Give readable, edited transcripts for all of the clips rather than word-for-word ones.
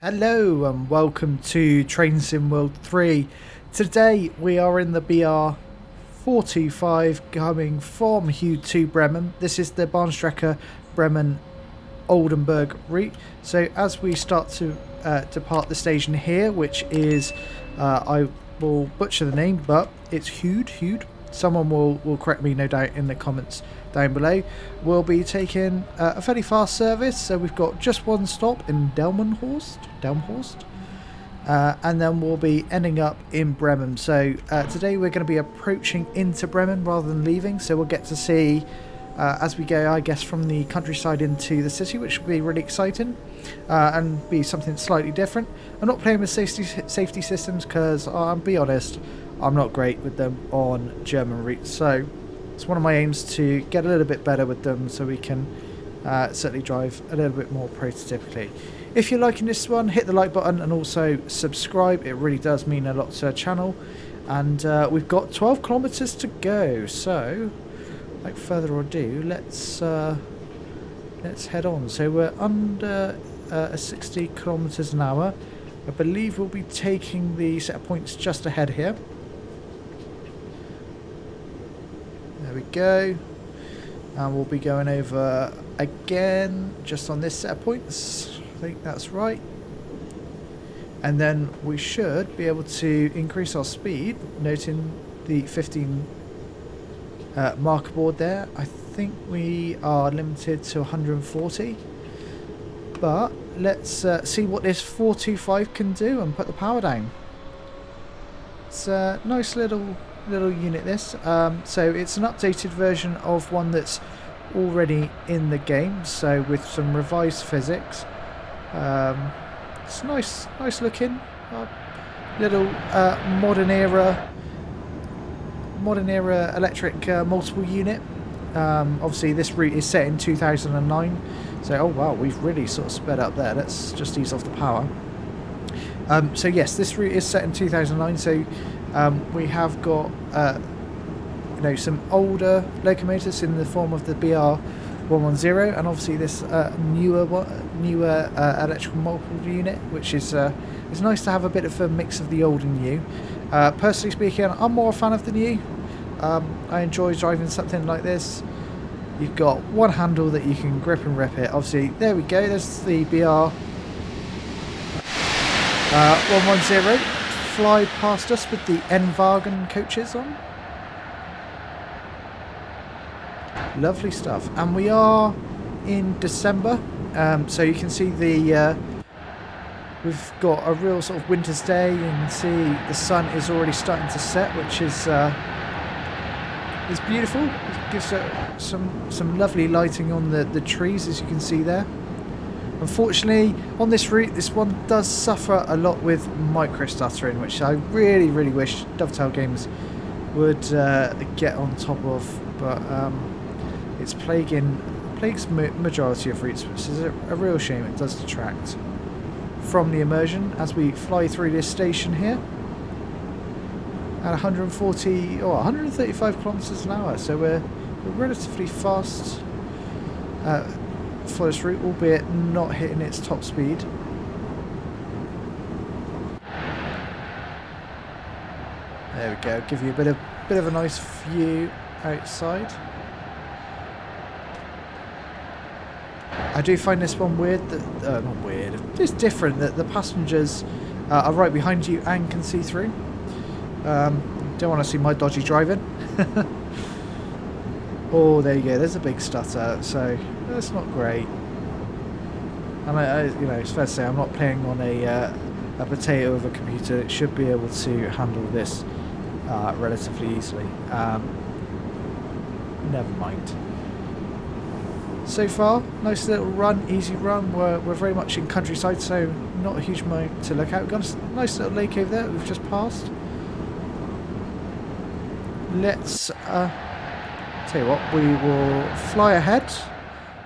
Hello and welcome to Train Sim World 3. Today we are in the BR425 coming from Hue to Bremen. This is the Bahnstrecke Bremen Oldenburg route. So as we start to depart the station here, which is, I will butcher the name, but it's Hude. Someone will correct me no doubt in the comments down below. We'll be taking a fairly fast service, so we've got just one stop in Delmenhorst, and then we'll be ending up in Bremen. So today we're going to be approaching into Bremen rather than leaving, so we'll get to see as we go, I guess, from the countryside into the city, which will be really exciting and be something slightly different. I'm not playing with safety systems because, I'll be honest, I'm not great with them on German routes, so it's one of my aims to get a little bit better with them so we can certainly drive a little bit more prototypically. If you're liking this one, hit the like button and also subscribe. It really does mean a lot to our channel. And we've got 12 kilometers to go, so without further ado, let's head on. So we're under 60 kilometers an hour. I believe we'll be taking the set of points just ahead here. There we go. And we'll be going over again just on this set of points. I think that's right. And then we should be able to increase our speed, noting the 15 marker board there. I think we are limited to 140. But let's see what this 425 can do and put the power down. It's a nice little unit, this. So it's an updated version of one that's already in the game, so with some revised physics. It's nice looking, little modern era electric multiple unit. Obviously this route is set in 2009, so oh wow, we've really sort of sped up there. Let's just ease off the power. So yes, this route is set in 2009, so we have got some older locomotives in the form of the BR425, and obviously this newer electrical multiple unit, which is it's nice to have a bit of a mix of the old and new. Personally speaking, I'm more a fan of the new. I enjoy driving something like this. You've got one handle that you can grip and rip it. Obviously, there we go. There's the BR 110 fly past us with the N-Wagen coaches on. Lovely stuff. And we are in December, so you can see the we've got a real sort of winter's day. You can see the sun is already starting to set, which is beautiful. It gives some lovely lighting on the trees, as you can see there. Unfortunately, on this route, this one does suffer a lot with micro stuttering, which I really wish Dovetail Games would get on top of, but it's plagues majority of routes, which is a real shame. It does detract from the immersion as we fly through this station here at 140 or 135 kilometers an hour, so we're relatively fast for this route, albeit not hitting its top speed. There we go. Give you a bit of a nice view outside. I do find this one weird that not weird. It's different that the passengers are right behind you and can see through. Don't want to see my dodgy driving. Oh, there you go. There's a big stutter, so that's not great. And it's fair to say I'm not playing on a potato of a computer. It should be able to handle this relatively easily. Never mind. So far, nice little run, easy run. We're very much in countryside, so not a huge amount to look at. We've got a nice little lake over there that we've just passed. Let's tell you what, we will fly ahead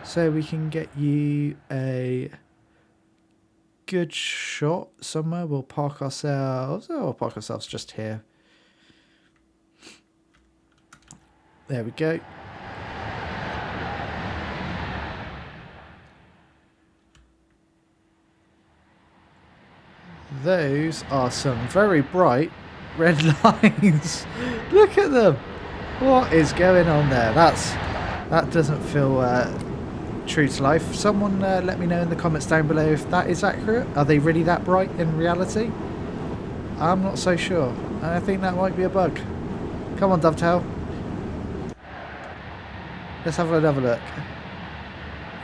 so we can get you a good shot somewhere. We'll park ourselves. Oh, we'll park ourselves just here. There we go. Those are some very bright red lines. Look at them. What is going on there? That doesn't feel true to life. Someone let me know in the comments down below if that is accurate. Are they really that bright in reality? I'm not so sure. I think that might be a bug. Come on, Dovetail. Let's have another look.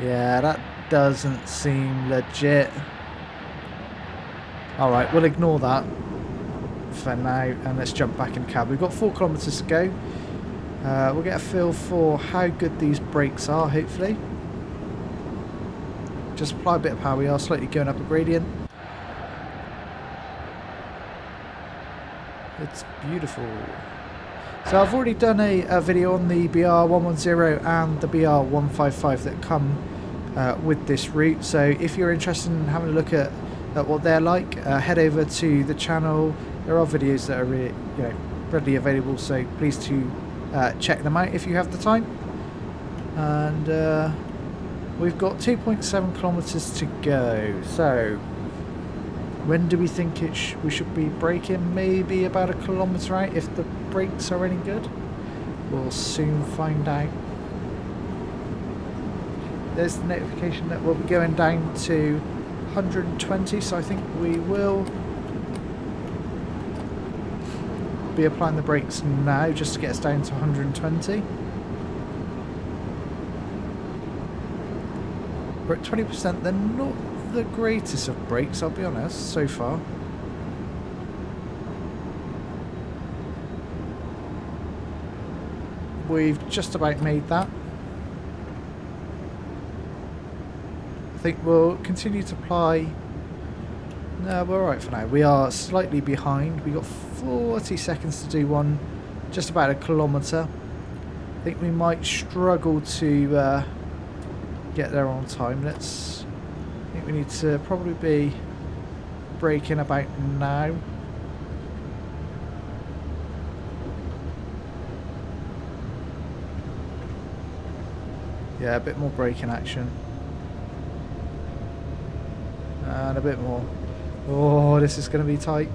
Yeah, that doesn't seem legit. Alright, we'll ignore that for now and let's jump back in cab. We've got 4 kilometres to go. We'll get a feel for how good these brakes are, hopefully. Just apply a bit of power. We are slightly going up a gradient. It's beautiful. So I've already done a video on the BR110 and the BR155 that come with this route. So if you're interested in having a look at what they're like, head over to the channel. There are videos that are really, readily available, so please do check them out if you have the time. And we've got 2.7 kilometers to go. So when do we think we should be braking? Maybe about a kilometer out if the brakes are any good. We'll soon find out. There's the notification that we'll be going down to 120, so I think we will be applying the brakes now just to get us down to 120. We're at 20%. They're not the greatest of brakes, I'll be honest, so far. We've just about made that. I think we'll continue to apply. No, we're alright for now. We are slightly behind. We've got 40 seconds to do one, just about a kilometre. I think we might struggle to get there on time. I think we need to probably be braking about now. Yeah, a bit more braking action. And a bit more. Oh, this is going to be tight.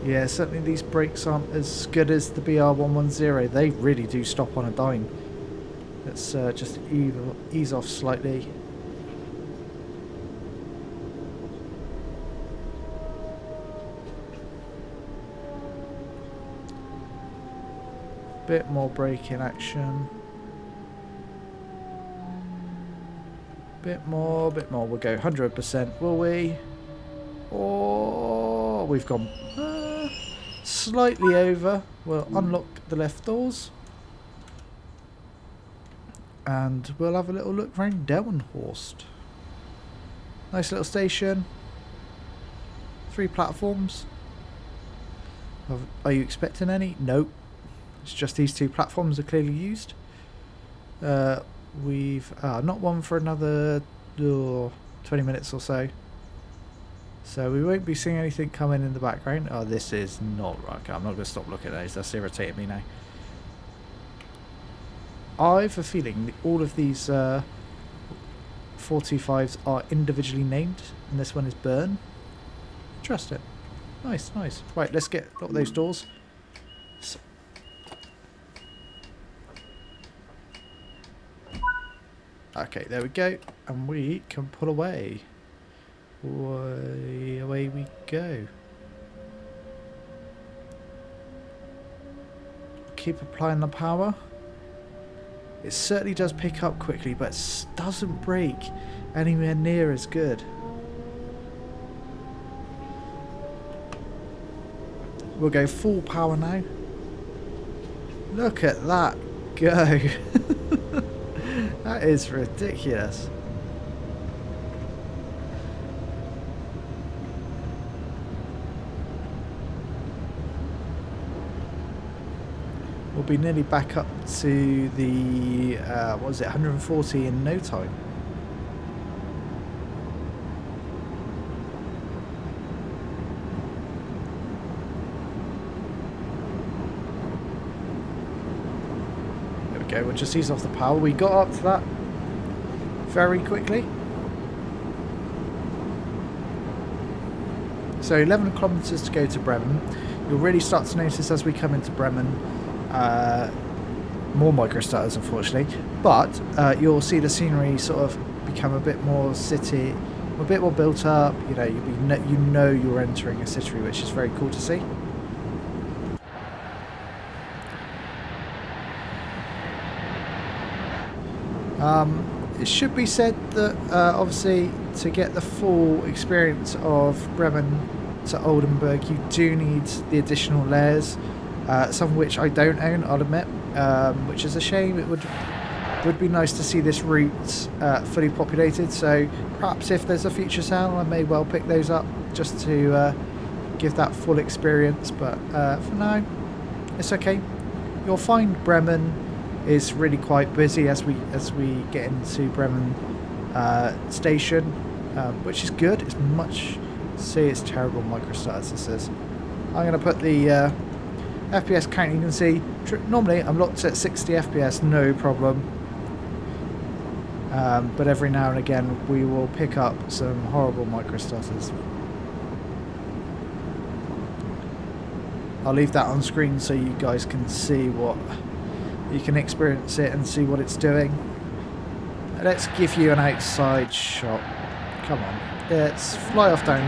Yeah, certainly these brakes aren't as good as the BR110. They really do stop on a dime. Let's just ease off slightly. Bit more braking action. Bit more. We'll go 100%, will we? Oh, we've gone slightly over. We'll unlock the left doors. And we'll have a little look round Delmenhorst. Nice little station. 3 platforms. Are you expecting any? Nope. It's just these 2 platforms are clearly used. We've not one for another 20 minutes or so. So we won't be seeing anything coming in the background. Oh, this is not right. Okay, I'm not going to stop looking at those. That's irritating me now. I have a feeling that all of these 425s are individually named, and this one is Burn. Interesting. Nice. Right, let's lock those doors. So, okay, there we go, and we can pull away. Away we go. Keep applying the power. It certainly does pick up quickly, but it doesn't break anywhere near as good. We'll go full power now. Look at that go. That is ridiculous. We'll be nearly back up to the, what was it, 140 in no time. There we go, we'll just ease off the power. We got up to that very quickly. So 11 kilometres to go to Bremen. You'll really start to notice as we come into Bremen more microstarters, unfortunately, but you'll see the scenery sort of become a bit more city, a bit more built up. You know, you know you're entering a city, which is very cool to see. It should be said that obviously to get the full experience of Bremen to Oldenburg, you do need the additional layers, some of which I don't own, I'll admit, which is a shame. It would be nice to see this route fully populated, so perhaps if there's a future sale I may well pick those up just to give that full experience, but for now it's okay. You'll find Bremen is really quite busy as we get into Bremen station, which is good. It's much... See, it's terrible microstarts, this is. I'm going to put the FPS count. You can see normally I'm locked at 60 FPS, no problem, but every now and again we will pick up some horrible microstarters. I'll leave that on screen so you guys can see what you can experience it and see what it's doing. Let's give you an outside shot. Come on, let's fly off down.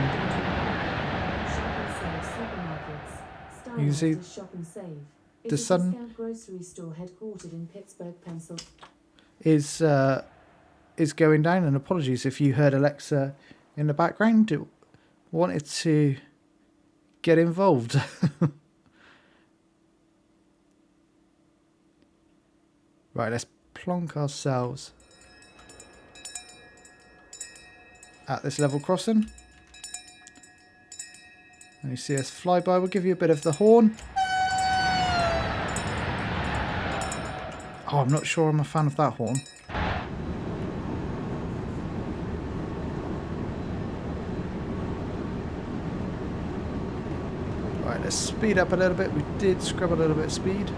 You can see the sun is going down, and apologies if you heard Alexa in the background. It wanted to get involved. Right, let's plonk ourselves at this level crossing. And you see us fly by. We'll give you a bit of the horn. Oh, I'm not sure I'm a fan of that horn. Right, let's speed up a little bit. We did scrub a little bit of speed.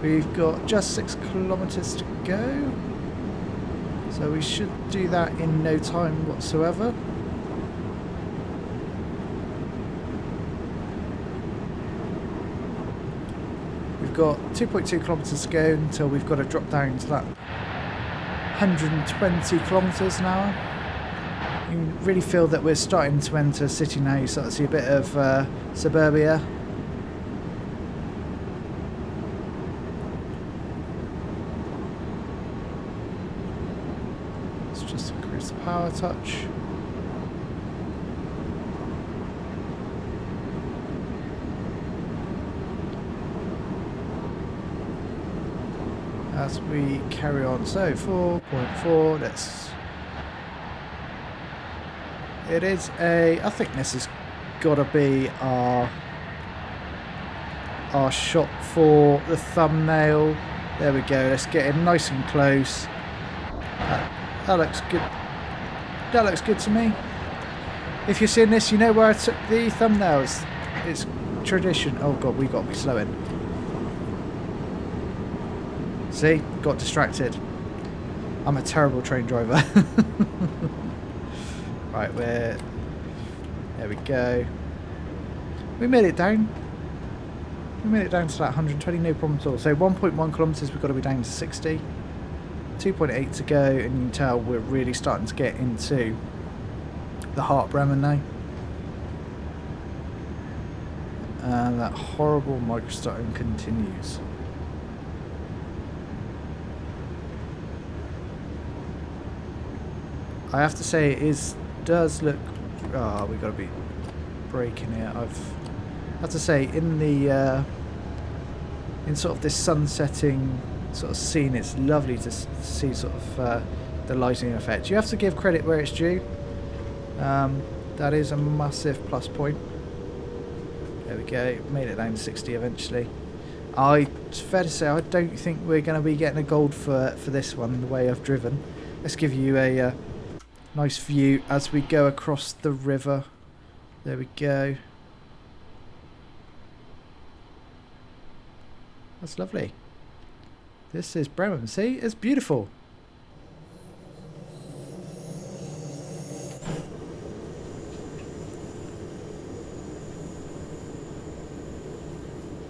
We've got just 6 kilometres to go, so we should do that in no time whatsoever. We've got 2.2 kilometres to go until we've got to drop down to that 120 kilometres an hour. You really feel that we're starting to enter a city now. You start to see a bit of suburbia. Power touch. As we carry on, so 4.4. It is a. I think this has got to be our shot for the thumbnail. There we go. Let's get in nice and close. That looks good. That looks good to me. If you're seeing this, you know where I took the thumbnail. It's tradition. Oh god, we got to be slowing. See? Got distracted. I'm a terrible train driver. Right, there we go. We made it down. We made it down to that 120, no problem at all. So 1.1 kilometres, we've got to be down to 60. 2.8 to go, and you can tell we're really starting to get into the heart of Bremen now. And that horrible microstarting continues. I have to say it does look... Oh, we've got to be braking here. I have to say, in the in sort of this sun-setting sort of scene, it's lovely to see sort of the lighting effect. You have to give credit where it's due. That is a massive plus point. There we go, made it down to 60 eventually. It's fair to say I don't think we're going to be getting a gold for this one, the way I've driven. Let's give you a nice view as we go across the river. There we go. That's lovely. This is Bremen. See, it's beautiful.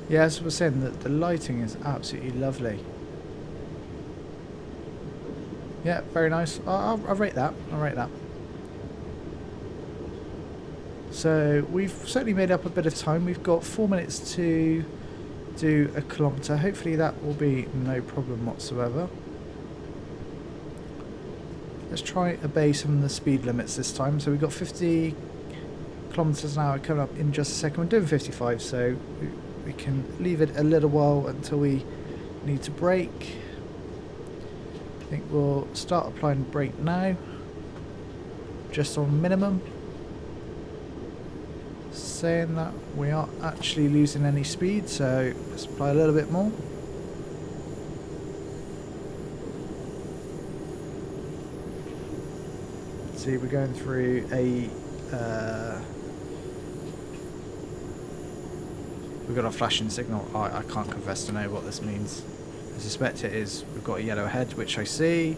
Yeah, as I was saying, the lighting is absolutely lovely. Yeah, very nice. I'll rate that. I'll rate that. So we've certainly made up a bit of time. We've got 4 minutes to do a kilometre. Hopefully that will be no problem whatsoever. Let's try obey some of the speed limits this time. So we've got 50 kilometres an hour coming up in just a second. We're doing 55, so we can leave it a little while until we need to brake. I think we'll start applying brake now, just on minimum. Saying that we aren't actually losing any speed, so let's apply a little bit more. See, we're going through a we've got a flashing signal. I can't confess to know what this means. I suspect it is we've got a yellow ahead, which I see,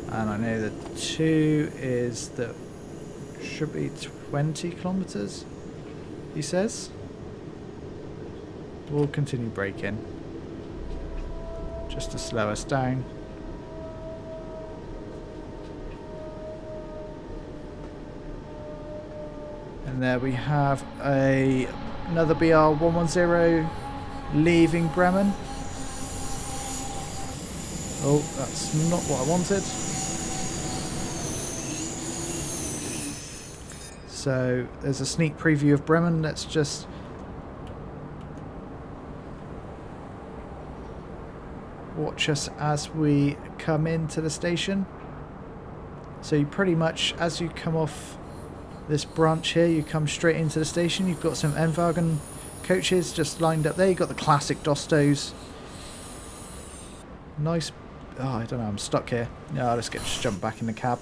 and I know that 2 is that should be 20 kilometers, he says. We'll continue braking just to slow us down. And there we have another BR425 leaving Bremen. Oh, that's not what I wanted. So there's a sneak preview of Bremen. Let's just watch us as we come into the station. So you pretty much, as you come off this branch here, you come straight into the station. You've got some N-Wagen coaches just lined up there. You've got the classic Dostos. Nice. Oh, I don't know, I'm stuck here. No, let's just jump back in the cab.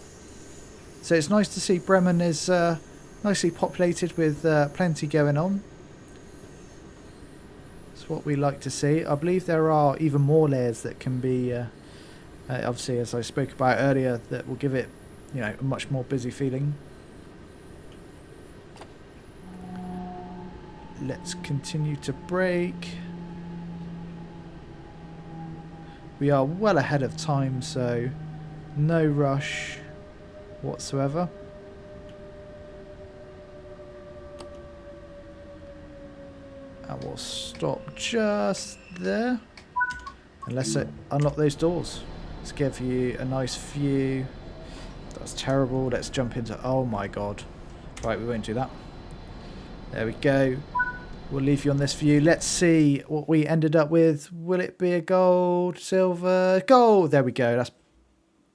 So it's nice to see Bremen is nicely populated with plenty going on. It's what we like to see. I believe there are even more layers that can be, obviously, as I spoke about earlier, that will give it, you know, a much more busy feeling. Let's continue to brake. We are well ahead of time, so no rush whatsoever. And we'll stop just there. And let's unlock those doors. Let's give you a nice view. That's terrible. Let's jump into... Oh my god. Right, we won't do that. There we go. We'll leave you on this view. Let's see what we ended up with. Will it be a gold, silver, gold? There we go. That's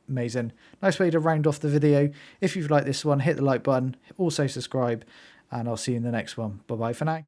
amazing. Nice way to round off the video. If you've liked this one, hit the like button. Also subscribe. And I'll see you in the next one. Bye-bye for now.